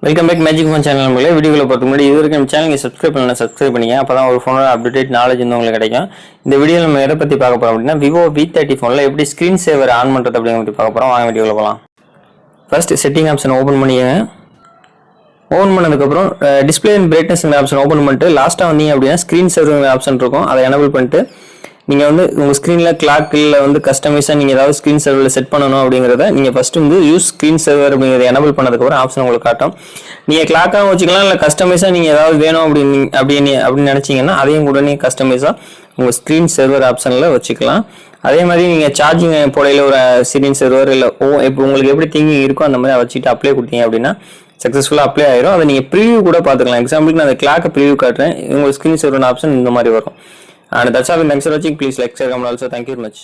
Welcome back magic phone channel. நம்மளே வீடியோவில் பார்க்க முன்னாடி இது வரைக்கும் நம்ம சேனலுக்கு சப்ஸ்கிரைப் பண்ணிங்க. அப்போ தான் ஒரு ஃபோனோட அப்டேட் நாலேஜ் வந்து உங்களுக்கு கிடைக்கும். இந்த வீடியோவில் நம்ம எதை பற்றி பார்க்க போகிறோம் அப்படின்னா, விவோ V30 ஃபோனில் எப்படி ஸ்க்ரீன் சேவர் ஆன் பண்ணுறது அப்படிங்கிற பற்றி பார்க்க போகிறோம். வாங்க வீடியோவில் போகலாம். ஃபர்ஸ்ட் செட்டிங் ஆப்ஷன் ஓப்பன் பண்ணிக்கங்க. ஓப்பன் பண்ணதுக்கப்புறம் டிஸ்பிளே அண்ட் பிரைட்னஸ்ங்கிற ஆப்ஷன் ஓப்பன் பண்ணிட்டு லாஸ்ட்டாக வந்தீங்க அப்படின்னா ஸ்க்ரீன் சேவர் ஆப்ஷன் இருக்கும். அதை எனபிள் பண்ணிட்டு நீங்கள் வந்து உங்கள் ஸ்க்ரீனில் கிளாக்கில் வந்து கஸ்டமைஸாக நீங்கள் ஏதாவது ஸ்க்ரீன் சேவரில் செட் பண்ணணும் அப்படிங்கிறத நீங்கள் ஃபஸ்ட்டு வந்து யூஸ் ஸ்க்ரீன் சேவர் அப்படிங்கிறத எனபிள் பண்ணதுக்கப்புறம் ஆப்ஷன் உங்களுக்கு காட்டும். நீங்கள் கிளாக்காக வச்சுக்கலாம், இல்லை கஸ்டமைஸாக நீங்கள் ஏதாவது வேணும் அப்படின்னு நினச்சிங்கன்னா அதையும் கூட நீங்கள் கஸ்டமைஸாக உங்கள் ஸ்க்ரீன் சேவர் ஆப்ஷனில் வச்சுக்கலாம். அதே மாதிரி நீங்கள் சார்ஜிங் போடையில் ஒரு ஸ்க்ரீன் சேவர் இல்லை இப்போ உங்களுக்கு எப்படி திங்கிங் இருக்கோ அந்த மாதிரி வச்சுட்டு அப்ளை கொடுத்தீங்க அப்படின்னா சக்ஸஸ்ஃபுல்லாக அப்ளை ஆயிரும். அதை நீங்கள் ப்ரிவியூ கூட பார்த்துக்கலாம். எக்ஸாம்பிளுக்கு நான் அந்த கிளாக்கை ப்ரிவியூ காட்டுறேன். உங்கள் ஸ்க்ரீன் சேவர் ஆப்ஷன் இந்த மாதிரி வரும். And that's all. Thanks for watching. Please like, share, comment also. Thank you very much.